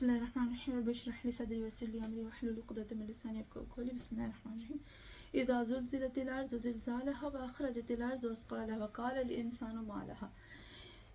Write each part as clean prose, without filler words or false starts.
بسم الله الرحمن الرحيم رب اشرح لي صدري ويسر لي امري واحلل عقدة من لساني يفقهوا قولي بسم الله الرحمن الرحيم اذا زلزلت الارض زلزالها واخرجت الارض اثقالها وقال الانسان ما لها.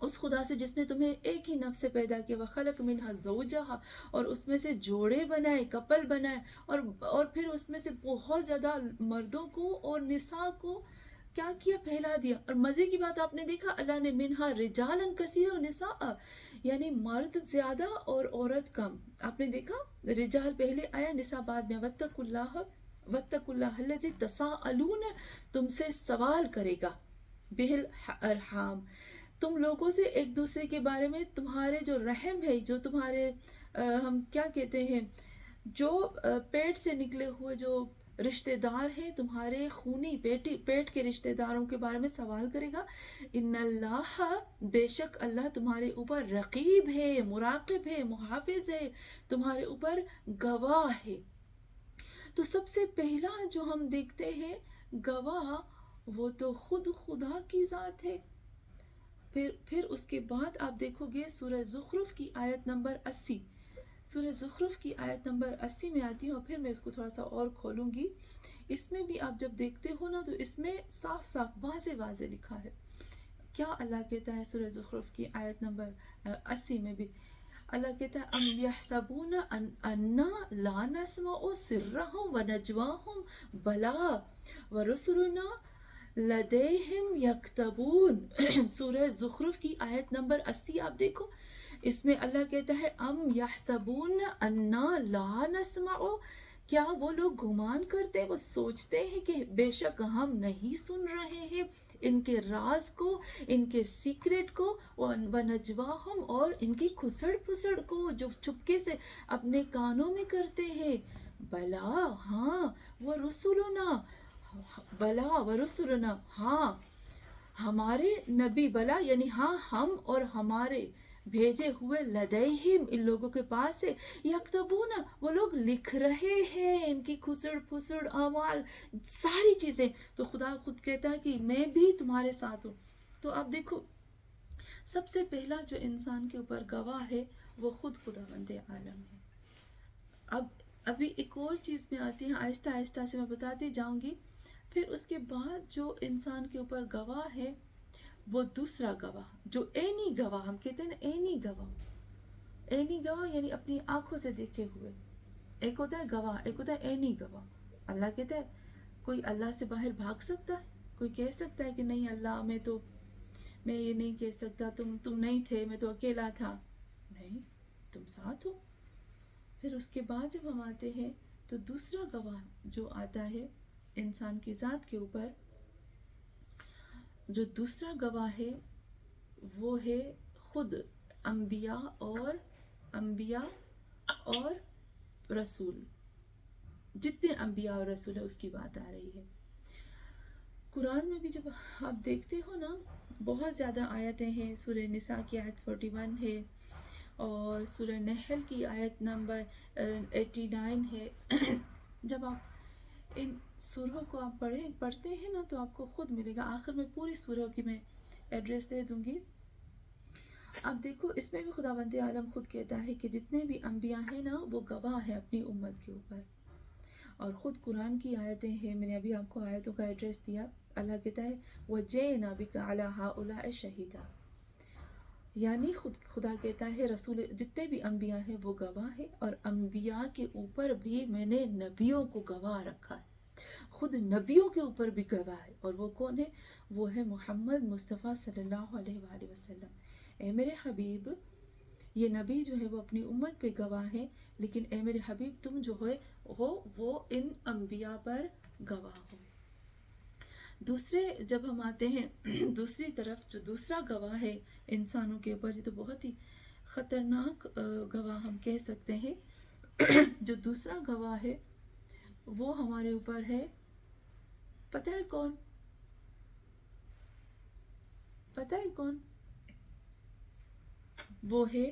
اس خدا سے جس نے تمہیں ایک ہی نفس سے پیدا کیا، وخلق منہا زوجہا، اور اس میں سے جوڑے بنائے، کپل بنائے، اور پھر اس میں سے بہت زیادہ مردوں کو اور نساء کو کیا کیا، پھیلا دیا۔ اور مزے کی بات آپ نے دیکھا، اللہ نے منہا رجالا کثیرا و نساء، یعنی مرد زیادہ اور عورت کم۔ آپ نے دیکھا رجال پہلے آیا، نساء بعد میں۔ واتقوا اللہ الذی تساءلون، تم سے سوال کرے گا، بہل ارحام، تم لوگوں سے ایک دوسرے کے بارے میں، تمہارے جو رحم ہے، جو تمہارے ہم کیا کہتے ہیں، جو پیٹ سے نکلے ہوئے جو رشتہ دار ہیں، تمہارے خونی پیٹ کے رشتہ داروں کے بارے میں سوال کرے گا۔ ان اللہ، بے شک اللہ تمہارے اوپر رقیب ہے، مراقب ہے، محافظ ہے، تمہارے اوپر گواہ ہے۔ تو سب سے پہلا جو ہم دیکھتے ہیں گواہ، وہ تو خود خدا کی ذات ہے۔ پھر اس کے بعد آپ دیکھو گے سورہ زخرف کی آیت نمبر 80، سورہ زخرف کی آیت نمبر 80 میں آتی ہوں، اور پھر میں اس کو تھوڑا سا اور کھولوں گی۔ اس میں بھی آپ جب دیکھتے ہو نا، تو اس میں صاف صاف واضح واضح لکھا ہے کیا اللہ کہتا ہے سورہ زخرف کی آیت نمبر 80 میں بھی۔ اللہ کہتا ہے ام یحسبون انا لا نسمع سرهم ونجواهم بلا ورسلنا لدیہم یکتبون۔ سورہ زخرف کی آیت نمبر 80 آپ دیکھو، اس میں اللہ کہتا ہے ام یحسبون انا لا نسمع، کیا وہ لوگ گمان کرتے، وہ سوچتے ہیں کہ بے شک ہم نہیں سن رہے ہیں ان کے راز کو، ان کے سیکرٹ کو، ونجواہم، اور ان کی کھسڑ پھسڑ کو جو چپکے سے اپنے کانوں میں کرتے ہیں۔ بلا، ہاں، وہ رسولنا، بلا ورسلنا، ہاں ہمارے نبی، بلا یعنی ہاں ہم اور ہمارے بھیجے ہوئے، لدیہم ان لوگوں کے پاس ہے، یکتبون وہ لوگ لکھ رہے ہیں ان کی کھسڑ پھسڑ اعمال، ساری چیزیں۔ تو خدا خود کہتا ہے کہ میں بھی تمہارے ساتھ ہوں۔ تو آپ دیکھو سب سے پہلا جو انسان کے اوپر گواہ ہے وہ خود خداوند عالم ہے۔ ابھی ایک اور چیز میں آتی ہے، آہستہ آہستہ سے میں بتاتی جاؤں گی۔ پھر اس کے بعد جو انسان کے اوپر گواہ ہے وہ دوسرا گواہ، جو عینی گواہ ہم کہتے ہیں نا، عینی گواہ، عینی گواہ یعنی اپنی آنکھوں سے دیکھے ہوئے۔ ایک ہوتا ہے گواہ، ایک ہوتا ہے عینی گواہ۔ اللہ کہتا ہے کوئی اللہ سے باہر بھاگ سکتا ہے؟ کوئی کہہ سکتا ہے کہ نہیں اللہ میں یہ نہیں کہہ سکتا، تم نہیں تھے، میں تو اکیلا تھا؟ نہیں، تم ساتھ ہو۔ پھر اس کے بعد جب ہم آتے ہیں تو دوسرا گواہ جو آتا ہے انسان کی ذات کے اوپر، جو دوسرا گواہ ہے وہ ہے خود انبیاء اور رسول، جتنے انبیاء اور رسول ہے اس کی بات آ رہی ہے۔ قرآن میں بھی جب آپ دیکھتے ہو نا، بہت زیادہ آیتیں ہیں، سورہ نساء کی آیت 41 ہے، اور سورہ نحل کی آیت نمبر 89 ہے۔ جب آپ ان سوروں کو آپ پڑھتے ہیں نا تو آپ کو خود ملے گا۔ آخر میں پوری سورہ کی میں ایڈریس دے دوں گی۔ اب دیکھو اس میں بھی خداوند عالم خود کہتا ہے کہ جتنے بھی انبیاء ہیں نا وہ گواہ ہیں اپنی امت کے اوپر، اور خود قرآن کی آیتیں ہیں، میں نے ابھی آپ کو آیتوں کا ایڈریس دیا۔ اللہ کہتا ہے وَجِئْنَا بِكَ عَلَىٰ هَٰؤُلَاءِ شَهِيدًا، یعنی خدا کہتا ہے رسول جتنے بھی انبیاء ہیں وہ گواہ ہیں، اور انبیاء کے اوپر بھی میں نے نبیوں کو گواہ رکھا ہے، خود نبیوں کے اوپر بھی گواہ ہے، اور وہ کون ہے؟ وہ ہے محمد مصطفیٰ صلی اللہ علیہ وآلہ وسلم۔ اے میرے حبیب، یہ نبی جو ہے وہ اپنی امت پہ گواہ ہے، لیکن اے میرے حبیب تم جو ہو وہ ان انبیاء پر گواہ ہو۔ دوسرے جب ہم آتے ہیں دوسری طرف، جو دوسرا گواہ ہے انسانوں کے اوپر، یہ تو بہت ہی خطرناک گواہ ہم کہہ سکتے ہیں۔ جو دوسرا گواہ ہے وہ ہمارے اوپر ہے، پتہ ہے کون؟ پتہ ہے کون؟ وہ ہے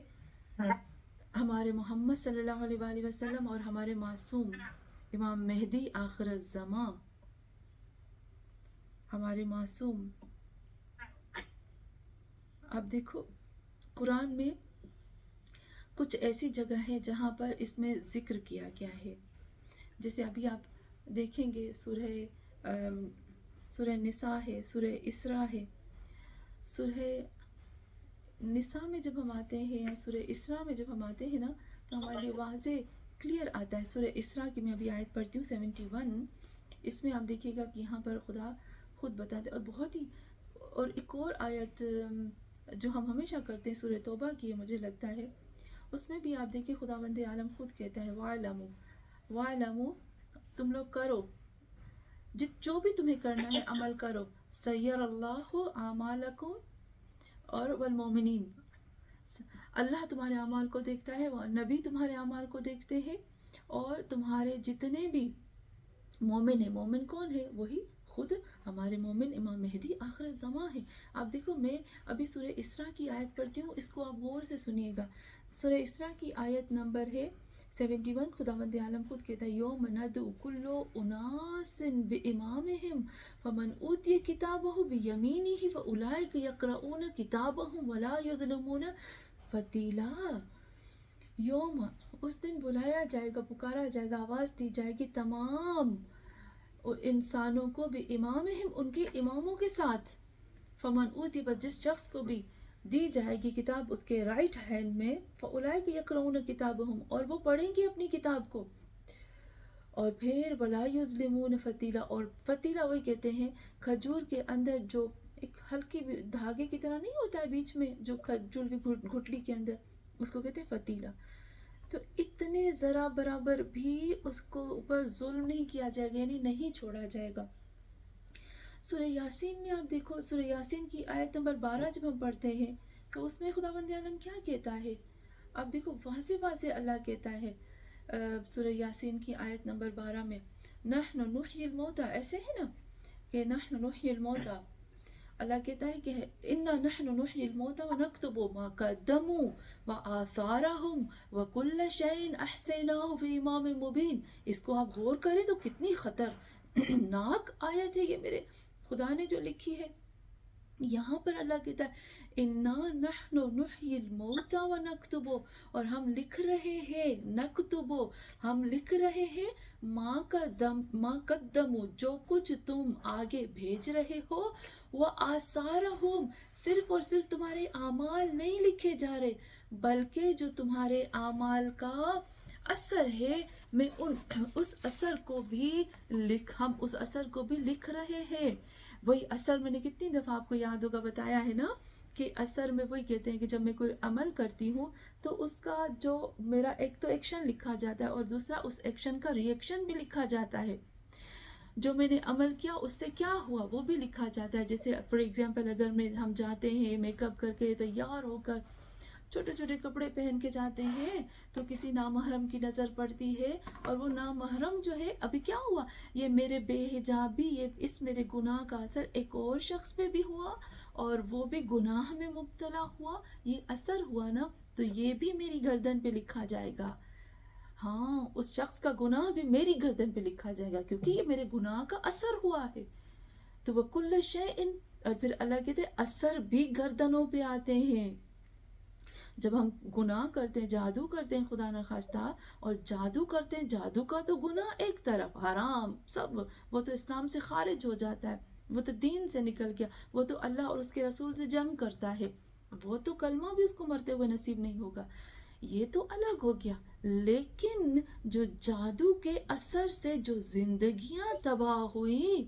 ہمارے محمد صلی اللہ علیہ وآلہ وسلم، اور ہمارے معصوم امام مہدی آخر الزماں، ہمارے معصوم۔ اب دیکھو قرآن میں کچھ ایسی جگہ ہے جہاں پر اس میں ذکر کیا گیا ہے، جیسے ابھی آپ دیکھیں گے سورہ نساء ہے، سورہ اسراء ہے، سورہ نساء میں جب ہم آتے ہیں یا سورہ اسراء میں جب ہم آتے ہیں نا تو ہمارے لیے واضح کلیئر آتا ہے. سورہ اسراء کی میں ابھی آیت پڑھتی ہوں 71. اس میں آپ دیکھیے گا کہ یہاں پر خدا خود بتاتے اور بہت ہی. اور ایک اور آیت جو ہم ہمیشہ کرتے ہیں سورہ توبہ کی مجھے لگتا ہے, اس میں بھی آپ دیکھیں خداوند عالم خود کہتا ہے وَاعْلَمُوا وَاعْلَمُوا, تم لوگ کرو جو بھی تمہیں کرنا ہے عمل کرو, سَيَّرَ اللَّهُ أَعْمَالَكُمْ اور والمومنین, اللہ تمہارے اعمال کو دیکھتا ہے, وہ نبی تمہارے اعمال کو دیکھتے ہیں, اور تمہارے جتنے بھی مومن ہیں. مومن کون ہے؟ وہی خود ہمارے مومن امام مہدی آخر زماں ہے. آپ دیکھو میں ابھی سورہ اسراء کی آیت پڑھتی ہوں, اس کو آپ غور سے سنیے گا. سورہ اسراء کی آیت نمبر ہے 71. خداوند عالم خود کہتا ہے یوم ندعو کل اناس بامامہم فمن اوتی کتابہ بیمینہ فاولئک یقرؤون کتابہم ولا یظلمون فتیلا. یوم, اس دن بلایا جائے گا, پکارا جائے گا, آواز دی جائے گی تمام انسانوں کو بھی امامہم, ان کے اماموں کے ساتھ. فمن اوتی, بس جس شخص کو بھی دی جائے گی کتاب اس کے رائٹ ہینڈ میں, فاولئک یقرؤون کتابہم, اور وہ پڑھیں گے اپنی کتاب کو. اور پھر ولا یظلمون فتیلا, اور فتیلا وہی کہتے ہیں کھجور کے اندر جو ایک ہلکی دھاگے کی طرح نہیں ہوتا ہے بیچ میں جو کھجور کی گھٹلی کے اندر, اس کو کہتے ہیں فتیلا. تو اتنے ذرا برابر بھی اس کو اوپر ظلم نہیں کیا جائے گا, یعنی نہیں چھوڑا جائے گا. سورہ یاسین میں آپ دیکھو, سورہ یاسین کی آیت نمبر 12 جب ہم پڑھتے ہیں تو اس میں خداوند عالم کیا کہتا ہے, آپ دیکھو واضح واضح اللہ کہتا ہے سورہ یاسین کی آیت نمبر 12 میں نحن نحیی الموتى, ایسے ہے نا کہ نحن نحیی الموتى, اللہ کہتا ہے کہ انا نحن نحیی الموتى ونکتب ما قدموا وآثارهم وکل شیء احصیناہ فی امام مبین. اس کو آپ غور کریں تو کتنی خطرناک آیت ہے یہ میرے خدا نے جو لکھی ہے. یہاں پر اللہ کہتا ہے انا نحن نحیی الموتى ونکتب, اور ہم لکھ رہے ہیں, نکتب, ہم لکھ رہے ہیں ما قدموا, جو کچھ تم آگے بھیج رہے ہو, وہ آثارہم, صرف اور صرف تمہارے اعمال نہیں لکھے جا رہے بلکہ جو تمہارے اعمال کا اثر ہے, میں اس اثر کو بھی ہم اس اثر کو بھی لکھ رہے ہیں. وہی اثر میں نے کتنی دفعہ آپ کو یاد ہوگا بتایا ہے نا کہ اثر میں وہی کہتے ہیں کہ جب میں کوئی عمل کرتی ہوں تو اس کا جو میرا ایک تو ایکشن لکھا جاتا ہے اور دوسرا اس ایکشن کا ری ایکشن بھی لکھا جاتا ہے. جو میں نے عمل کیا اس سے کیا ہوا وہ بھی لکھا جاتا ہے. جیسے فار ایگزامپل اگر ہم جاتے ہیں میک اپ کر کے تیار ہو کر چھوٹے چھوٹے کپڑے پہن کے جاتے ہیں تو کسی نامحرم کی نظر پڑتی ہے, اور وہ نامحرم جو ہے ابھی کیا ہوا, یہ میرے بے حجابی, یہ اس میرے گناہ کا اثر ایک اور شخص پہ بھی ہوا اور وہ بھی گناہ میں مبتلا ہوا, یہ اثر ہوا نا, تو یہ بھی میری گردن پہ لکھا جائے گا. ہاں, اس شخص کا گناہ بھی میری گردن پہ لکھا جائے گا کیونکہ یہ میرے گناہ کا اثر ہوا ہے. تو وہ کل شیء, اور پھر اللہ کہتے ہیں اثر بھی گردنوں پہ آتے ہیں. جب ہم گناہ کرتے ہیں, جادو کرتے ہیں خدا نخواستہ, اور جادو کرتے ہیں, جادو کا تو گناہ ایک طرف حرام سب, وہ تو اسلام سے خارج ہو جاتا ہے, وہ تو دین سے نکل گیا, وہ تو اللہ اور اس کے رسول سے جنگ کرتا ہے, وہ تو کلمہ بھی اس کو مرتے ہوئے نصیب نہیں ہوگا, یہ تو الگ ہو گیا. لیکن جو جادو کے اثر سے جو زندگیاں تباہ ہوئی,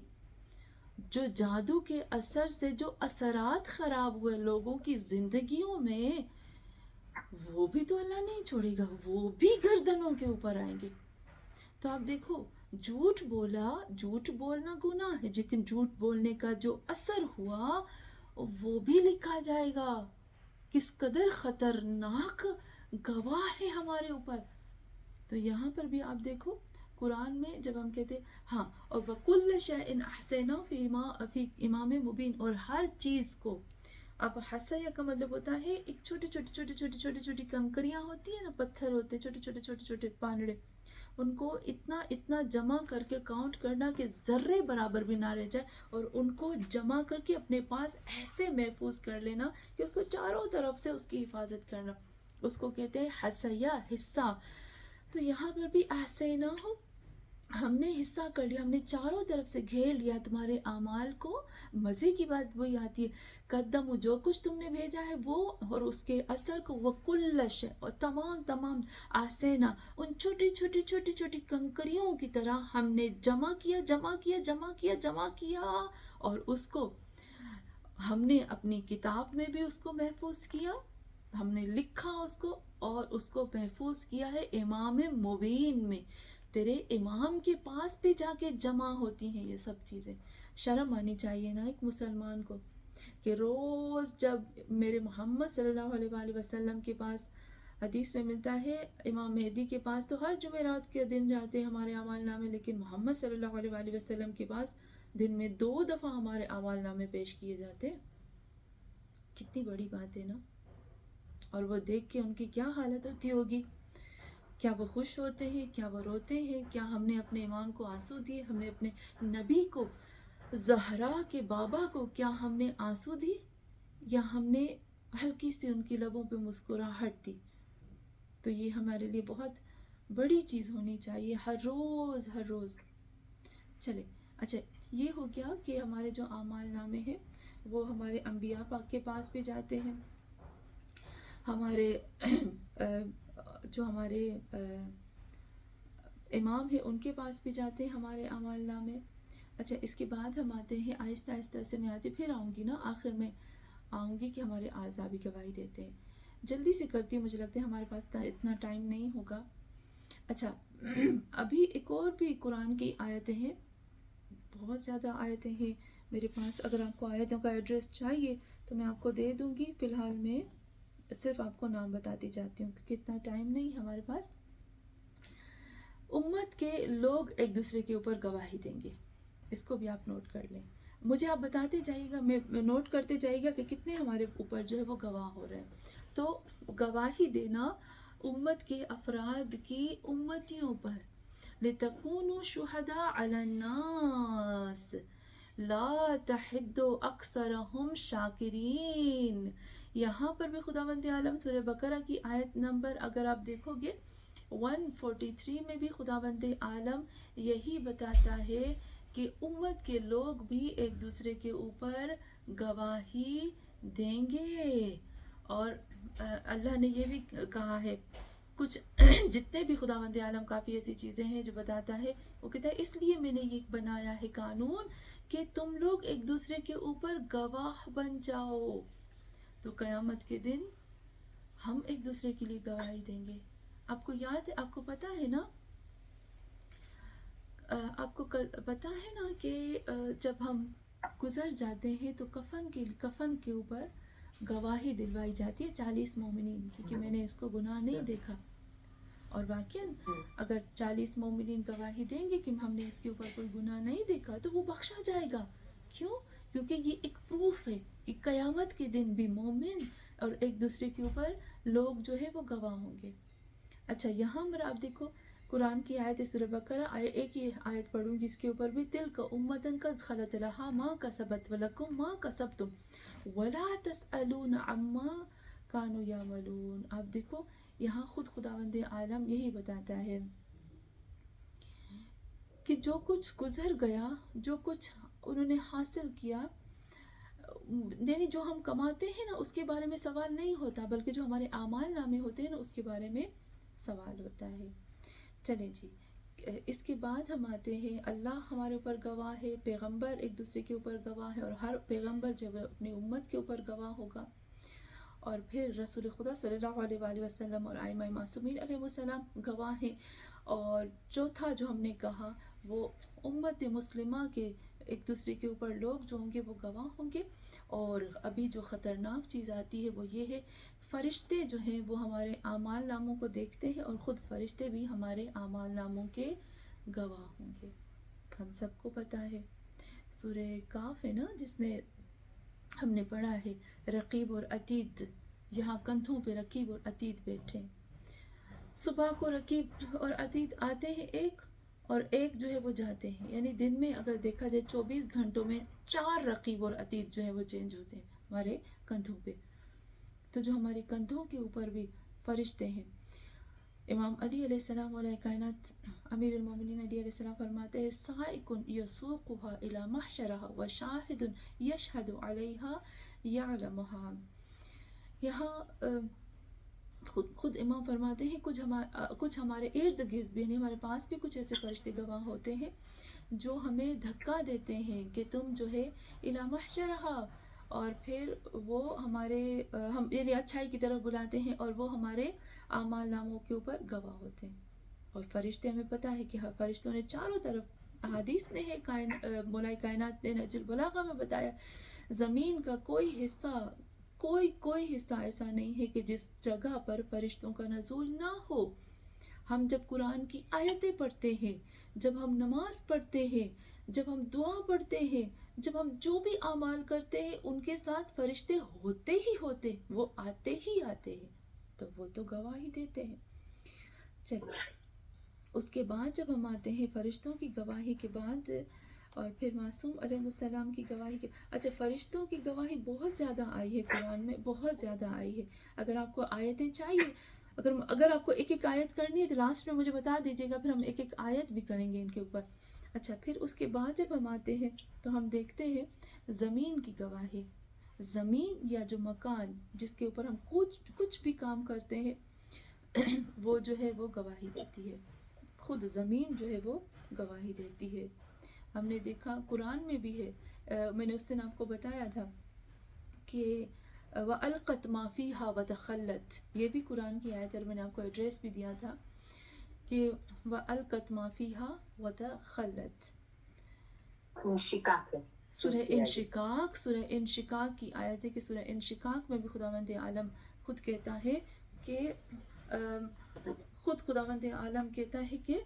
جو جادو کے اثر سے جو اثرات خراب ہوئے لوگوں کی زندگیوں میں, وہ بھی تو اللہ نہیں چھوڑے گا, وہ بھی گردنوں کے اوپر آئیں گے. تو آپ دیکھو جھوٹ بولنا گناہ ہے, لیکن جھوٹ بولنے کا جو اثر ہوا وہ بھی لکھا جائے گا. کس قدر خطرناک گواہ ہے ہمارے اوپر. تو یہاں پر بھی آپ دیکھو قرآن میں جب ہم کہتے ہاں, اور وَكُلَّ شَيْءٍ أَحْصَيْنَاهُ فِي امام مبین, اور ہر چیز کو, اب حصیہ کا مطلب ہوتا ہے ایک چھوٹی کنکریاں ہوتی ہیں نا, پتھر ہوتے چھوٹے پانڑے, ان کو اتنا جمع کر کے کاؤنٹ کرنا کہ ذرے برابر بھی نہ رہ جائے, اور ان کو جمع کر کے اپنے پاس ایسے محفوظ کر لینا کہ اس کو چاروں طرف سے اس کی حفاظت کرنا, اس کو کہتے ہیں حصیہ, حصہ. تو یہاں پر بھی احصیناہ, ہم نے حصہ کر لیا، ہم نے چاروں طرف سے گھیر لیا تمہارے اعمال کو۔ مزے کی بات وہی آتی ہے، قدم جو کچھ تم نے بھیجا ہے وہ اور اس کے اثر کو، وہ کلش اور تمام تمام آسینا، ان چھوٹی چھوٹی چھوٹی چھوٹی کنکریوں کی طرح ہم نے جمع کیا جمع کیا جمع کیا جمع کیا، اور اس کو ہم نے اپنی کتاب میں بھی اس کو محفوظ کیا، ہم نے لکھا اس کو، اور اس کو محفوظ کیا ہے امام مبین میں، تیرے امام کے پاس بھی جا کے جمع ہوتی ہیں یہ سب چیزیں۔ شرم آنی چاہیے نا ایک مسلمان کو، کہ روز جب میرے محمد صلی اللہ علیہ وآلہ وسلم کے پاس، حدیث میں ملتا ہے امام مہدی کے پاس تو ہر جمعرات کے دن جاتے ہیں ہمارے اعمال نامے، لیکن محمد صلی اللہ علیہ وآلہ وسلم کے پاس دن میں 2 دفعہ ہمارے اعمال نامے پیش کیے جاتے ہیں۔ کتنی بڑی بات ہے نا، اور وہ دیکھ کے ان کی کیا حالت ہوتی ہوگی، کیا وہ خوش ہوتے ہیں، کیا وہ روتے ہیں، کیا ہم نے اپنے امام کو آنسو دیے، ہم نے اپنے نبی کو، زہرا کے بابا کو کیا ہم نے آنسو دی، یا ہم نے ہلکی سی ان کی لبوں پہ مسکراہٹ دی؟ تو یہ ہمارے لیے بہت بڑی چیز ہونی چاہیے ہر روز ہر روز۔ چلے اچھا، یہ ہو گیا کہ ہمارے جو اعمال نامے ہیں وہ ہمارے انبیاء پاک کے پاس بھی جاتے ہیں، ہمارے جو ہمارے امام ہیں ان کے پاس بھی جاتے ہیں ہمارے اعمال نامے۔ اچھا، اس کے بعد ہم آتے ہیں آہستہ آہستہ سے، میں آتی پھر آؤں گی نا، آخر میں آؤں گی کہ ہمارے اعضاء بھی گواہی دیتے ہیں۔ جلدی سے کرتی ہوں، مجھے لگتا ہے ہمارے پاس اتنا ٹائم نہیں ہوگا۔ اچھا، ابھی ایک اور بھی قرآن کی آیتیں ہیں، بہت زیادہ آیتیں ہیں میرے پاس، اگر آپ کو آیتوں کا ایڈریس چاہیے تو میں آپ کو دے دوں گی، فی الحال میں صرف آپ کو نام بتاتی جاتی ہوں کیونکہ اتنا ٹائم نہیں ہمارے پاس۔ امت کے لوگ ایک دوسرے کے اوپر گواہی دیں گے، اس کو بھی آپ نوٹ کر لیں، مجھے آپ بتاتے جائیے گا، میں نوٹ کرتے جائیے گا کہ کتنے ہمارے اوپر جو ہے وہ گواہ ہو رہے ہیں۔ تو گواہی دینا امت کے افراد کی امتیوں پر، لِتَكُونُوا شُهَدَاءَ عَلَى النَّاسِ لا تحدوا اکثرهم شاکرین۔ یہاں پر بھی خداوند عالم سورہ بقرہ کی آیت نمبر اگر آپ دیکھو گے 143 میں بھی خداوند عالم یہی بتاتا ہے کہ امت کے لوگ بھی ایک دوسرے کے اوپر گواہی دیں گے، اور اللہ نے یہ بھی کہا ہے کچھ جتنے بھی خداوند عالم کافی ایسی چیزیں ہیں جو بتاتا ہے، وہ کہتا ہے اس لیے میں نے یہ بنایا ہے قانون کہ تم لوگ ایک دوسرے کے اوپر گواہ بن جاؤ۔ تو قیامت کے دن ہم ایک دوسرے کے لیے گواہی دیں گے۔ آپ کو یاد ہے، آپ کو پتہ ہے نا، آپ کو پتہ ہے نا کہ جب ہم گزر جاتے ہیں تو کفن کے اوپر گواہی دلوائی جاتی ہے 40 مومنین کی کہ میں نے اس کو گناہ نہیں دیکھا، اور واقعاً اگر 40 مومنین گواہی دیں گے کہ ہم نے اس کے اوپر کوئی گناہ نہیں دیکھا تو وہ بخشا جائے گا۔ کیوں؟ کیونکہ یہ ایک پروف ہے کہ قیامت کے دن بھی مومن اور ایک دوسرے کے اوپر لوگ جو ہے وہ گواہ ہوں گے۔ اچھا، یہاں پر آپ دیکھو قرآن کی آیت سورہ بقرہ، ایک ہی آیت پڑھوں گی، اس کے اوپر بھی تلک امتن قد خلت لہا ما کسبت ولکم ما کسبتم ولا تسألون عما کانوا یعملون۔ آپ دیکھو یہاں خود خداوند عالم یہی بتاتا ہے کہ جو کچھ گزر گیا، جو کچھ انہوں نے حاصل کیا، یعنی جو ہم کماتے ہیں نا اس کے بارے میں سوال نہیں ہوتا، بلکہ جو ہمارے اعمال نامے ہوتے ہیں نا اس کے بارے میں سوال ہوتا ہے۔ چلیں جی، اس کے بعد ہم آتے ہیں اللہ ہمارے اوپر گواہ ہے، پیغمبر ایک دوسرے کے اوپر گواہ ہے، اور ہر پیغمبر جو ہے اپنی امت کے اوپر گواہ ہوگا، اور پھر رسول خدا صلی اللہ علیہ وآلہ وسلم اور ائمہ معصومین علیہ السلام گواہ ہیں، اور چوتھا جو ہم نے کہا وہ امت مسلمہ کے ایک دوسرے کے اوپر لوگ جو ہوں گے وہ گواہ ہوں گے۔ اور ابھی جو خطرناک چیز آتی ہے وہ یہ ہے، فرشتے جو ہیں وہ ہمارے اعمال ناموں کو دیکھتے ہیں، اور خود فرشتے بھی ہمارے اعمال ناموں کے گواہ ہوں گے۔ ہم سب کو پتہ ہے سورہ کاف ہے نا، جس میں ہم نے پڑھا ہے رقیب اور عتید، یہاں کندھوں پہ رقیب اور عتید بیٹھے، صبح کو رقیب اور عتید آتے ہیں ایک، اور ایک جو ہے وہ جاتے ہیں، یعنی دن میں اگر دیکھا جائے 24 گھنٹوں میں 4 رقیب اور عتید جو ہے وہ چینج ہوتے ہیں ہمارے کندھوں پہ۔ تو جو ہمارے کندھوں کے اوپر بھی فرشتے ہیں، امام علی علیہ السلام علیہ کائنات امیر المومنین علی علیہ السلام فرماتے ہیں سائق یسوقها الی محشرها وشاہد یشہد علیہا یعلمها. یہاں خود امام فرماتے ہیں کچھ ہمارے ارد گرد بھی یعنی ہمارے پاس بھی کچھ ایسے فرشتے گواہ ہوتے ہیں جو ہمیں دھکا دیتے ہیں کہ تم جو ہے الی محشرہا، اور پھر وہ ہمارے ہم یعنی اچھائی کی طرف بلاتے ہیں اور وہ ہمارے اعمال ناموں کے اوپر گواہ ہوتے ہیں. اور فرشتے ہمیں پتہ ہے کہ فرشتوں نے چاروں طرف احادیث میں ہے مولا کائنات نے نہج البلاغہ میں بتایا زمین کا کوئی حصہ ایسا نہیں ہے کہ جس جگہ پر فرشتوں کا نزول نہ ہو. ہم جب قرآن کی آیتیں پڑھتے ہیں، جب ہم نماز پڑھتے ہیں، جب ہم دعا پڑھتے ہیں، جب ہم جو بھی اعمال کرتے ہیں ان کے ساتھ فرشتے ہوتے ہی ہوتے، وہ آتے ہی آتے ہیں، تو وہ تو گواہی دیتے ہیں. چلیے اس کے بعد جب ہم آتے ہیں فرشتوں کی گواہی کے بعد اور پھر معصوم علیہ السلام کی گواہی کے اچھا فرشتوں کی گواہی بہت زیادہ آئی ہے قرآن میں، بہت زیادہ آئی ہے. اگر آپ کو آیتیں چاہیے، اگر آپ کو ایک ایک آیت کرنی ہے تو لاسٹ میں مجھے بتا دیجیے گا، پھر ہم ایک ایک آیت بھی کریں گے ان کے اوپر. اچھا پھر اس کے بعد جب ہم آتے ہیں تو ہم دیکھتے ہیں زمین کی گواہی. زمین یا جو مکان جس کے اوپر ہم کچھ بھی کام کرتے ہیں وہ جو ہے وہ گواہی دیتی ہے. خود زمین جو ہے وہ گواہی دیتی ہے. ہم نے دیکھا قرآن میں بھی ہے، میں نے اس دن آپ کو بتایا تھا کہ وَأَلْقَتْ مَا فِيهَا وَتَخَلَّتْ، یہ بھی قرآن کی آیت ہے اور میں نے آپ کو ایڈریس بھی دیا تھا کہ وَأَلْقَتْ مَا فِيهَا وَتَخَلَّتْ. انشقاق ہے، سورہ انشقاق کی آیت ہے کہ سورہ انشقاق میں بھی خداوند عالم خود کہتا ہے کہ خداوند عالم کہتا ہے کہ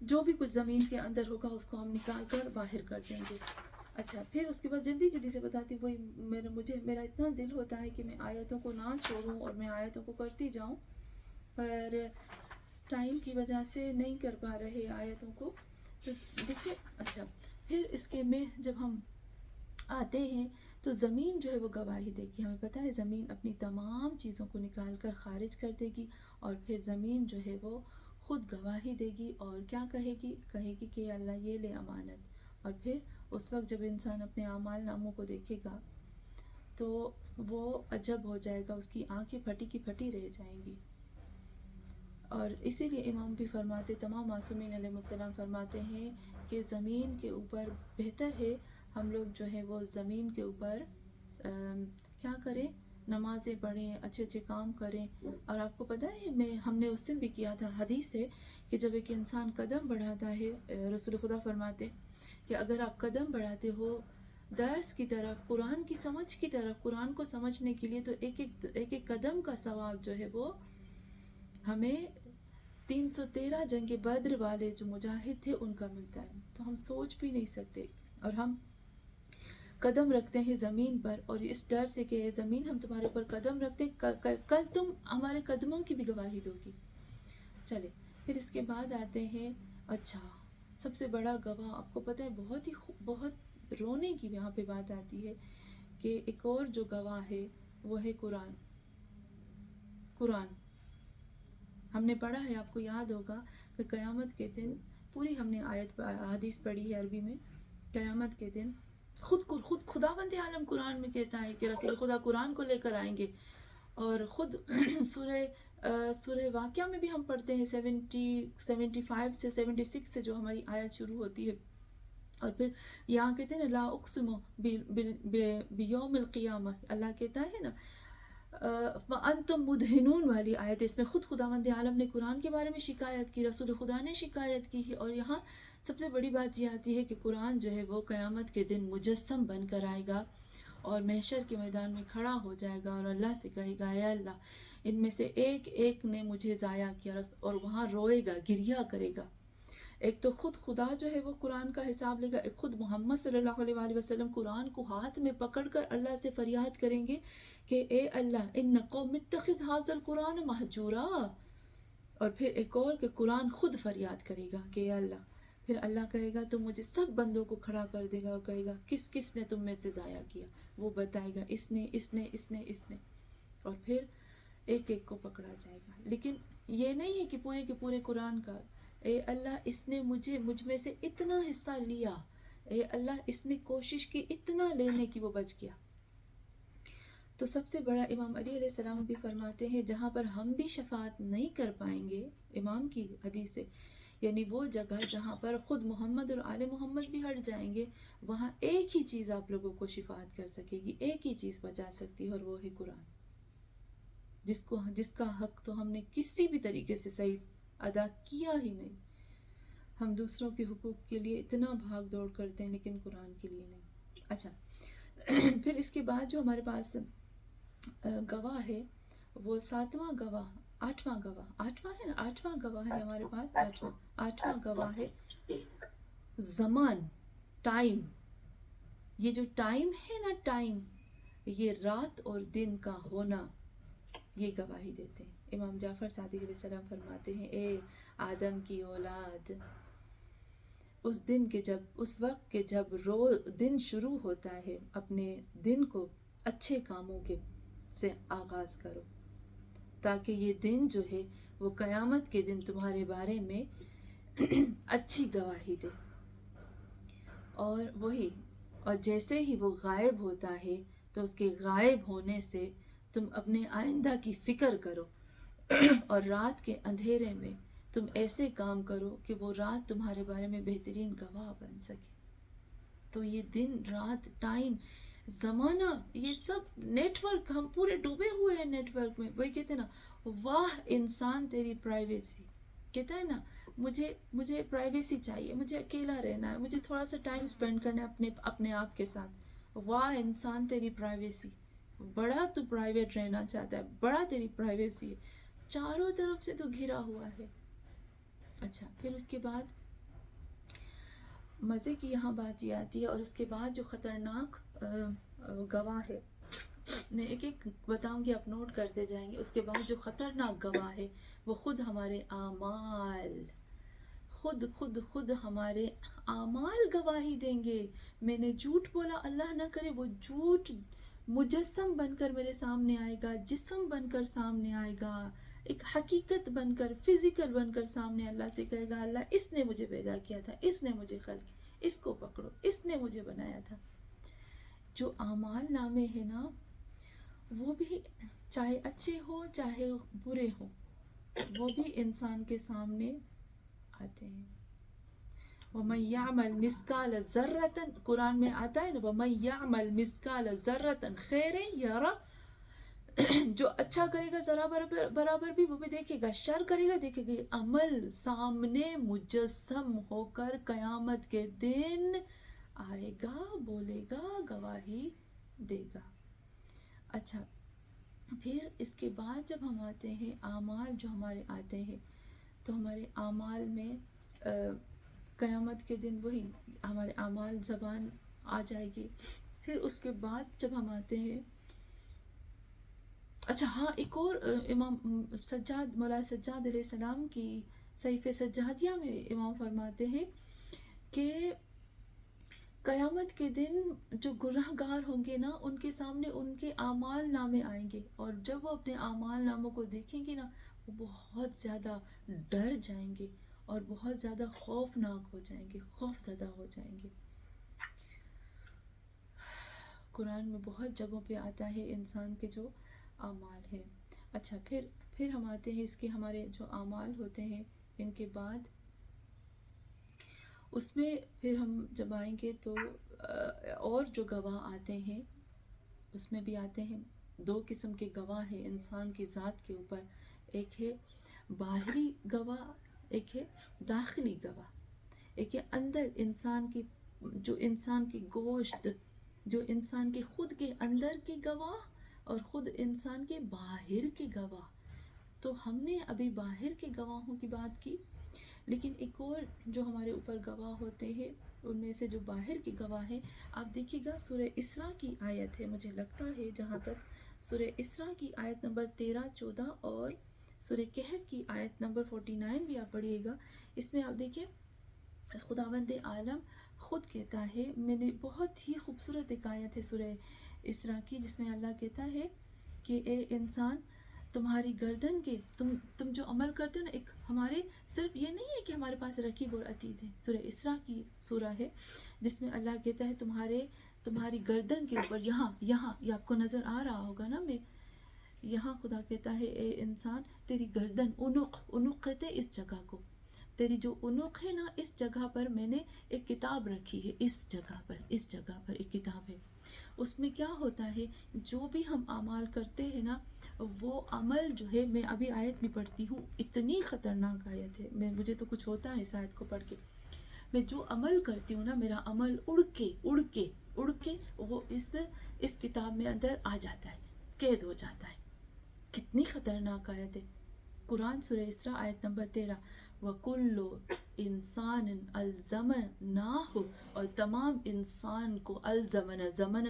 جو بھی کچھ زمین کے اندر ہوگا اس کو ہم نکال کر باہر کر دیں گے. اچھا پھر اس کے بعد جلدی سے بتاتی وہی میرا اتنا دل ہوتا ہے کہ میں آیتوں کو نہ چھوڑوں اور میں آیتوں کو کرتی جاؤں، پر ٹائم کی وجہ سے نہیں کر پا رہے آیتوں کو. تو دیکھیے اچھا پھر اس کے میں جب ہم آتے ہیں تو زمین جو ہے وہ گواہی دے گی. ہمیں پتہ ہے زمین اپنی تمام چیزوں کو نکال کر خارج کر دے گی اور پھر زمین جو ہے وہ خود گواہی دے گی اور کیا کہے گی کہ اللہ یہ لے امانت. اور پھر اس وقت جب انسان اپنے اعمال ناموں کو دیکھے گا تو وہ عجب ہو جائے گا، اس کی آنکھیں پھٹی کی پھٹی رہ جائیں گی. اور اسی لیے امام بھی فرماتے، تمام معصومین علیہ السلام فرماتے ہیں کہ زمین کے اوپر بہتر ہے ہم لوگ جو ہے وہ زمین کے اوپر کیا کریں، نمازیں پڑھیں، اچھے اچھے کام کریں. اور آپ کو پتہ ہے ہم نے اس دن بھی کیا تھا، حدیث ہے کہ جب ایک انسان قدم بڑھاتا ہے رسول خدا فرماتے کہ اگر آپ قدم بڑھاتے ہو درس کی طرف، قرآن کی سمجھ کی طرف، قرآن کو سمجھنے کے لیے، تو ایک ایک قدم کا ثواب جو ہے وہ ہمیں 313 جنگ بدر والے جو مجاہد تھے ان کا ملتا ہے. تو ہم سوچ بھی نہیں سکتے، اور ہم قدم رکھتے ہیں زمین پر اور اس ڈر سے کہ اے زمین ہم تمہارے اوپر قدم رکھتے ہیں، کل تم ہمارے قدموں کی بھی گواہی دو گی. چلے پھر اس کے بعد آتے ہیں اچھا سب سے بڑا گواہ، آپ کو پتہ ہے بہت رونے کی یہاں پہ بات آتی ہے کہ ایک اور جو گواہ ہے وہ ہے قرآن. ہم نے پڑھا ہے، آپ کو یاد ہوگا کہ قیامت کے دن پوری ہم نے حدیث پڑھی ہے عربی میں. قیامت کے دن خود خداوند عالم قرآن میں کہتا ہے کہ رسول خدا قرآن کو لے کر آئیں گے. اور خود سورہ واقعہ میں بھی ہم پڑھتے ہیں 75 سے 76 سے جو ہماری آیت شروع ہوتی ہے. اور پھر یہاں کہتے ہیں لا اقسم بیوم القیامہ، اللہ کہتا ہے نا وَأَنْتُمْ مُدْهِنُونَ والی آیت، اس میں خود خداوند عالم نے قرآن کے بارے میں شکایت کی، رسول خدا نے شکایت کی ہے. اور یہاں سب سے بڑی بات یہ آتی ہے کہ قرآن جو ہے وہ قیامت کے دن مجسم بن کر آئے گا اور محشر کے میدان میں کھڑا ہو جائے گا اور اللہ سے کہے گا اے اللہ ان میں سے ایک ایک نے مجھے ضائع کیا، اور وہاں روئے گا، گریہ کرے گا. ایک تو خود خدا جو ہے وہ قرآن کا حساب لے گا، ایک خود محمد صلی اللہ علیہ وآلہ وسلم قرآن کو ہاتھ میں پکڑ کر اللہ سے فریاد کریں گے کہ اے اللہ ان قوم اتخذ ھذا القرآن مہجورا. اور پھر ایک اور کہ قرآن خود فریاد کرے گا کہ اے اللہ، پھر اللہ کہے گا تو مجھے سب بندوں کو کھڑا کر دے گا اور کہے گا کس نے تم میں سے ضائع کیا، وہ بتائے گا اس نے. اور پھر ایک ایک کو پکڑا جائے گا. لیکن یہ نہیں ہے کہ پورے کے پورے قرآن کا اے اللہ اس نے مجھ میں سے اتنا حصہ لیا، اے اللہ اس نے کوشش کی اتنا لینے کی وہ بچ گیا. تو سب سے بڑا امام علی علیہ السلام بھی فرماتے ہیں جہاں پر ہم بھی شفاعت نہیں کر پائیں گے، امام کی حدیث ہے، یعنی وہ جگہ جہاں پر خود محمد اور آل محمد بھی ہٹ جائیں گے، وہاں ایک ہی چیز آپ لوگوں کو شفاعت کر سکے گی، ایک ہی چیز بچا سکتی ہے، اور وہ ہے قرآن، جس کا حق تو ہم نے کسی بھی طریقے سے صحیح ادا کیا ہی نہیں. ہم دوسروں کے حقوق کے لیے اتنا بھاگ دوڑ کرتے ہیں لیکن قرآن کے لیے نہیں. اچھا پھر اس کے بعد جو ہمارے پاس گواہ ہے وہ ساتواں گواہ، آٹھواں ہے نا، آٹھواں گواہ ہے ہمارے پاس، آٹھواں گواہ ہے زمان، ٹائم. یہ جو ٹائم ہے نا، ٹائم، یہ رات اور دن کا ہونا، یہ گواہی دیتے ہیں. امام جعفر صادق علیہ السلام فرماتے ہیں اے آدم کی اولاد، اس وقت کے جب دن شروع ہوتا ہے، اپنے دن کو اچھے کاموں کے سے آغاز کرو، تاکہ یہ دن جو ہے وہ قیامت کے دن تمہارے بارے میں اچھی گواہی دے. اور جیسے ہی وہ غائب ہوتا ہے تو اس کے غائب ہونے سے تم اپنے آئندہ کی فکر کرو، اور رات کے اندھیرے میں تم ایسے کام کرو کہ وہ رات تمہارے بارے میں بہترین گواہ بن سکے. تو یہ دن، رات، ٹائم، زمانہ، یہ سب نیٹ ورک، ہم پورے ڈوبے ہوئے ہیں نیٹ ورک میں. وہی کہتے ہیں نا، واہ انسان تیری پرائیویسی، کہتا ہے نا مجھے پرائیویسی چاہیے، مجھے اکیلا رہنا ہے، مجھے تھوڑا سا ٹائم سپینڈ کرنا ہے اپنے آپ کے ساتھ. واہ انسان تیری پرائیویسی، بڑا تو پرائیویٹ رہنا چاہتا ہے، بڑا تیری پرائیویسی ہے، چاروں طرف سے تو گھرا ہوا ہے. اچھا پھر اس کے بعد مزے کی یہاں بات یہ آتی ہے، اور اس کے بعد جو خطرناک گواہ ہے، میں ایک ایک بتاؤں گی، آپ نوٹ کرتے جائیں گے. اس کے بعد جو خطرناک گواہ ہے وہ خود ہمارے اعمال، خود ہمارے اعمال گواہی دیں گے. میں نے جھوٹ بولا، اللہ نہ کرے وہ جھوٹ مجسم بن کر میرے سامنے آئے گا، جسم بن کر سامنے آئے گا، ایک حقیقت بن کر، فزیکل بن کر سامنے اللہ سے کہے گا اللہ اس نے مجھے پیدا کیا تھا، اس نے مجھے خلق، اس کو پکڑو، اس نے مجھے بنایا تھا. جو اعمال نامے ہیں نا، وہ بھی چاہے اچھے ہو چاہے برے ہو، وہ بھی انسان کے سامنے آتے ہیں. وَمَن يَعْمَلْ مِثْقَالَ ذَرَّةٍ، قرآن میں آتا ہے نا وَمَن يَعْمَلْ مِثْقَالَ ذَرَّةٍ خَيْرًا يَرَهُ، جو اچھا کرے گا ذرا برابر بھی وہ بھی دیکھے گا، شر کرے گا دیکھے گا. عمل سامنے مجسم ہو کر قیامت کے دن آئے گا، بولے گا، گواہی دے گا. اچھا پھر اس کے بعد جب ہم آتے ہیں اعمال جو ہمارے آتے ہیں، تو ہمارے اعمال میں قیامت کے دن وہی ہمارے اعمال زبان آ جائے گی. پھر اس کے بعد جب ہم آتے ہیں، اچھا ہاں ایک اور امام مولا سجاد علیہ السلام کی صحیفہ سجادیہ میں امام فرماتے ہیں کہ قیامت کے دن جو گناہ گار ہوں گے نا، ان کے سامنے ان کے اعمال نامے آئیں گے، اور جب وہ اپنے اعمال ناموں کو دیکھیں گے نا، وہ بہت زیادہ ڈر جائیں گے اور بہت زیادہ خوفناک ہو جائیں گے، خوف زدہ ہو جائیں گے. قرآن میں بہت جگہوں پہ آتا ہے انسان کے جو اعمال ہیں. اچھا پھر ہم آتے ہیں اس کے ہمارے جو اعمال ہوتے ہیں، ان کے بعد اس میں پھر ہم جب آئیں گے تو اور جو گواہ آتے ہیں اس میں بھی آتے ہیں. دو قسم کے گواہ ہیں انسان کی ذات کے اوپر، ایک ہے باہری گواہ، ایک ہے داخلی گواہ. ایک ہے اندر انسان کی، جو انسان کی گوشت، جو انسان کے خود کے اندر کے گواہ، اور خود انسان کے باہر کے گواہ. تو ہم نے ابھی باہر کے گواہوں کی بات کی، لیکن ایک اور جو ہمارے اوپر گواہ ہوتے ہیں ان میں سے جو باہر کے گواہ ہیں، آپ دیکھیے گا سورہ اسراء کی آیت ہے، مجھے لگتا ہے جہاں تک سورہ اسراء کی آیت نمبر 13، 14 اور سورہ کہف کی آیت نمبر 49 بھی آپ پڑھیے گا. اس میں آپ دیکھیں خداوند عالم خود کہتا ہے، میں نے بہت ہی خوبصورت ایک آیت ہے سورہ اسراء کی، جس میں اللہ کہتا ہے کہ اے انسان تمہاری گردن کے تم جو عمل کرتے ہو نا، ایک ہمارے صرف یہ نہیں ہے کہ ہمارے پاس رقیب اور عتید ہے. سورہ اسراء کی سورہ ہے جس میں اللہ کہتا ہے تمہاری گردن کے اوپر، یہاں یہ آپ کو نظر آ رہا ہوگا نا، میں یہاں خدا کہتا ہے اے انسان تیری گردن، عنق کہتے ہیں اس جگہ کو، تیری جو عنق ہے نا اس جگہ پر میں نے ایک کتاب رکھی ہے، اس جگہ پر ایک کتاب ہے. اس میں کیا ہوتا ہے، جو بھی ہم اعمال کرتے ہیں نا، وہ عمل جو ہے، میں ابھی آیت بھی پڑھتی ہوں، اتنی خطرناک آیت ہے، مجھے تو کچھ ہوتا ہے اس آیت کو پڑھ کے. میں جو عمل کرتی ہوں نا، میرا عمل اڑ کے وہ اس کتاب میں اندر آ جاتا ہے، قید ہو جاتا ہے. کتنی خطرناک آیت ہے. قرآن سورہ اسراء آیت نمبر 13، وَكُلُّ إِنسَانٍ أَلْزَمْنَاهُ، اور تمام انسان کو زمن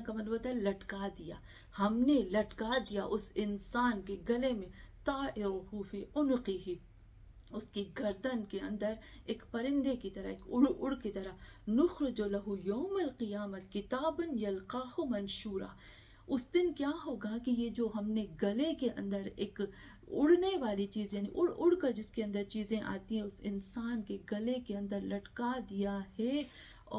کا مطلب ہوتا ہے لٹکا دیا، ہم نے لٹکا دیا اس انسان کے گلے میں، طَائِرُهُ فِي عُنُقِهِ، اس کی گردن کے اندر ایک پرندے کی طرح، ایک اڑ کی طرح، نخرج لہ یوم القیامت کتابا یلقاہ منشورا. اس دن کیا ہوگا کہ یہ جو ہم نے گلے کے اندر ایک اڑنے والی چیز، یعنی اڑ کر جس کے اندر چیزیں آتی ہیں، اس انسان کے گلے کے اندر لٹکا دیا ہے،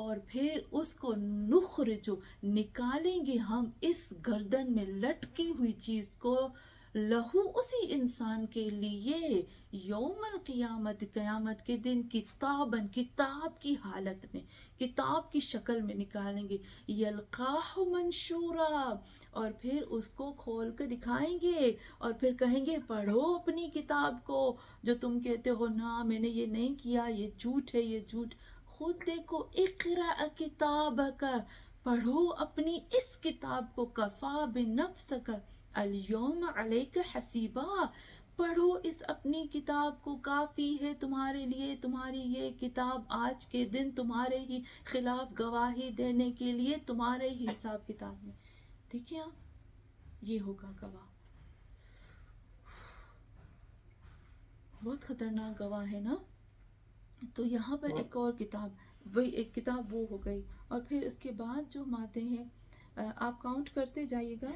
اور پھر اس کو نخرج، نکالیں گے ہم اس گردن میں لٹکی ہوئی چیز کو، لہو، اسی انسان کے لیے، یوم القیامت، قیامت کے دن، کتاباً، کتاب کی حالت میں، کتاب کی شکل میں نکالیں گے، یلقاہ منشورا، اور پھر اس کو کھول کے دکھائیں گے، اور پھر کہیں گے پڑھو اپنی کتاب کو، جو تم کہتے ہو نا میں نے یہ نہیں کیا، یہ جھوٹ ہے، یہ جھوٹ. خود دیکھو، اقرأ کتابک، پڑھو اپنی اس کتاب کو، کفا بنفسک الیوم علیک حسیبا، پڑھو اس اپنی کتاب کو، کافی ہے تمہارے لیے، تمہاری یہ کتاب آج کے دن تمہارے ہی خلاف گواہی دینے کے لیے، تمہارے ہی حساب کتاب میں. دیکھیں آپ، یہ ہوگا گواہ. بہت خطرناک گواہ ہے نا. تو یہاں پر ایک اور کتاب، وہی ایک کتاب وہ ہو گئی، اور پھر اس کے بعد جو ہم آتے ہیں، آپ کاؤنٹ کرتے جائیے گا،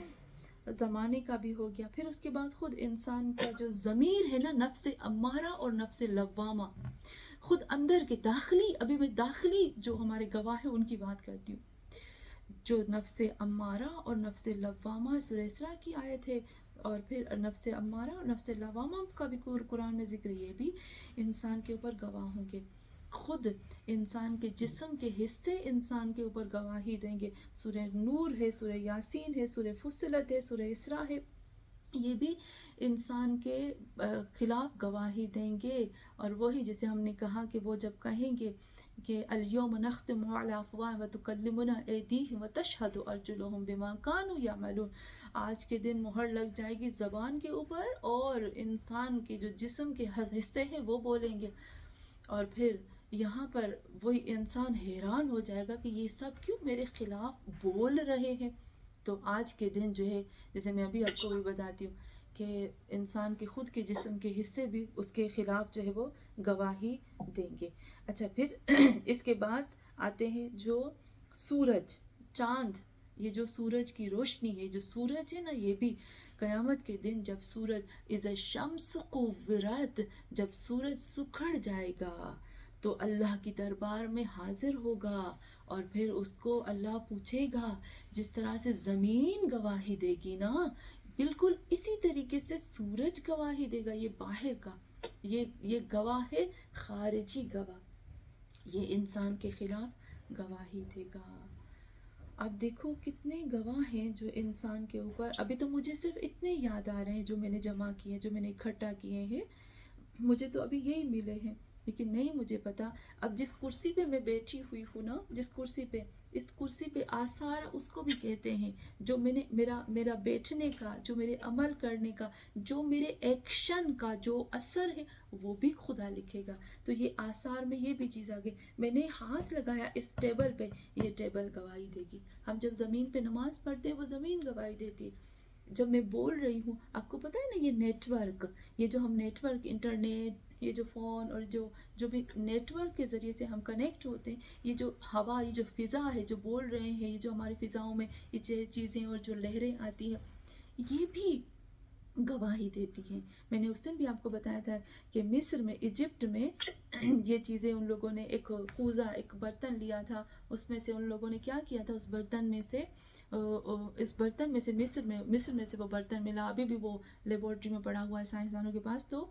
زمانے کا بھی ہو گیا، پھر اس کے بعد خود انسان کا جو ضمیر ہے نا، نفس امارہ اور نفس لوامہ، خود اندر کے داخلی، ابھی میں داخلی جو ہمارے گواہ ہیں ان کی بات کرتی ہوں، جو نفس امارہ اور نفس لوامہ سورہ اسراء کی آیت ہے، اور پھر نفس امارہ اور نفس لوامہ کا بھی قرآن میں ذکر، یہ بھی انسان کے اوپر گواہ ہوں گے. خود انسان کے جسم کے حصے انسان کے اوپر گواہی دیں گے. سورہ نور ہے، سورہ یاسین ہے، سورہ فصلت ہے، سورہ اسراء ہے، یہ بھی انسان کے خلاف گواہی دیں گے. اور وہی جیسے ہم نے کہا کہ وہ جب کہیں گے کہ الیوم نختم علی افواہہم وتکلمنا ایدیہم وتشہد ارجلہم بما کانوا یعملون، آج کے دن مہر لگ جائے گی زبان کے اوپر، اور انسان کے جو جسم کے حصے ہیں وہ بولیں گے. اور پھر یہاں پر وہی انسان حیران ہو جائے گا کہ یہ سب کیوں میرے خلاف بول رہے ہیں. تو آج کے دن جو ہے، جیسے میں ابھی آپ کو بھی بتاتی ہوں کہ انسان کے خود کے جسم کے حصے بھی اس کے خلاف جو ہے وہ گواہی دیں گے. اچھا، پھر اس کے بعد آتے ہیں جو سورج، چاند، یہ جو سورج کی روشنی ہے، جو سورج ہے نا، یہ بھی قیامت کے دن جب سورج، اذا الشمس کورت، جب سورج سکھڑ جائے گا تو اللہ کی دربار میں حاضر ہوگا، اور پھر اس کو اللہ پوچھے گا، جس طرح سے زمین گواہی دے گی نا، بالکل اسی طریقے سے سورج گواہی دے گا. یہ باہر کا، یہ گواہ ہے، خارجی گواہ، یہ انسان کے خلاف گواہی دے گا. اب دیکھو کتنے گواہ ہیں جو انسان کے اوپر، ابھی تو مجھے صرف اتنے یاد آ رہے ہیں جو میں نے جمع کیے، جو میں نے اکٹھا کیے ہیں، مجھے تو ابھی یہی ملے ہیں. لیکن نہیں مجھے پتا، اب جس کرسی پہ میں بیٹھی ہوئی ہوں نا، جس کرسی پہ، اس کرسی پہ آثار اس کو بھی کہتے ہیں، جو میں نے میرا بیٹھنے کا، جو میرے عمل کرنے کا، جو میرے ایکشن کا جو اثر ہے، وہ بھی خدا لکھے گا. تو یہ آثار میں یہ بھی چیز آ گئی. میں نے ہاتھ لگایا اس ٹیبل پہ، یہ ٹیبل گواہی دے گی. ہم جب زمین پہ نماز پڑھتے ہیں، وہ زمین گواہی دیتی ہے. جب میں بول رہی ہوں، آپ کو پتہ ہے نا، یہ نیٹ ورک، یہ جو ہم نیٹ ورک، انٹرنیٹ، یہ جو فون اور جو بھی نیٹ ورک کے ذریعے سے ہم کنیکٹ ہوتے ہیں، یہ جو ہوا، یہ جو فضا ہے، جو بول رہے ہیں، یہ جو ہماری فضاؤں میں یہ چیزیں اور جو لہریں آتی ہیں، یہ بھی گواہی دیتی ہیں۔ میں نے اس دن بھی آپ کو بتایا تھا کہ مصر میں، ایجپٹ میں یہ چیزیں ان لوگوں نے ایک کوزہ، ایک برتن لیا تھا، اس میں سے ان لوگوں نے کیا کیا تھا، اس برتن میں سے مصر میں سے وہ برتن ملا، ابھی بھی وہ لیبورٹری میں پڑا ہوا ہے سائنسدانوں کے پاس۔ تو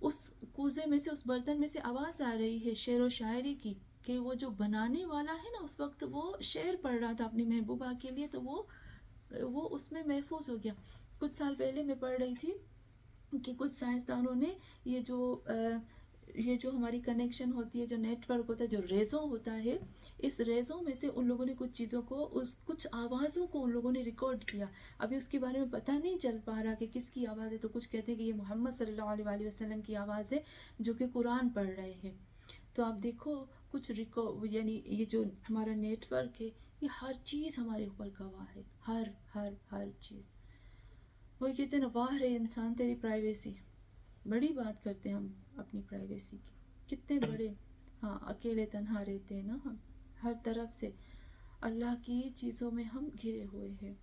اس کوزے میں سے، اس برتن میں سے آواز آ رہی ہے شعر و شاعری کی، کہ وہ جو بنانے والا ہے نا، اس وقت وہ شعر پڑھ رہا تھا اپنی محبوبہ کے لیے، تو وہ اس میں محفوظ ہو گیا۔ کچھ سال پہلے میں پڑھ رہی تھی کہ کچھ سائنسدانوں نے یہ جو ہماری کنیکشن ہوتی ہے، جو نیٹ ورک ہوتا ہے، جو ریزوں ہوتا ہے، اس ریزوں میں سے ان لوگوں نے کچھ چیزوں کو، کچھ آوازوں کو ان لوگوں نے ریکارڈ کیا۔ ابھی اس کے بارے میں پتہ نہیں چل پا رہا کہ کس کی آواز ہے، تو کچھ کہتے ہیں کہ یہ محمد صلی اللہ علیہ وآلہ وسلم کی آواز ہے جو کہ قرآن پڑھ رہے ہیں۔ تو آپ دیکھو کچھ یعنی یہ جو ہمارا نیٹ ورک ہے، یہ ہر چیز ہمارے اوپر گواہ ہے، ہر چیز۔ وہ کہتے ہیں نا، واہ رے انسان تیری پرائیویسی، بڑی بات کرتے ہیں ہم اپنی پرائیویسی کی، کتنے بڑے، ہاں اکیلے تنہا رہتے ہیں نا ہم، ہر طرف سے اللہ کی چیزوں میں ہم گھرے ہوئے ہیں۔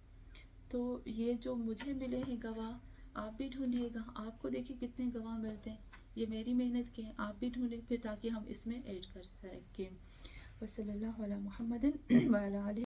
تو یہ جو مجھے ملے ہیں گواہ، آپ بھی ڈھونڈیے گا، آپ کو دیکھیے کتنے گواہ ملتے ہیں، یہ میری محنت کے ہیں، آپ بھی ڈھونڈیں پھر تاکہ ہم اس میں ایڈ کر سکیں۔ وصلی اللہ علی محمد وعلی آلہ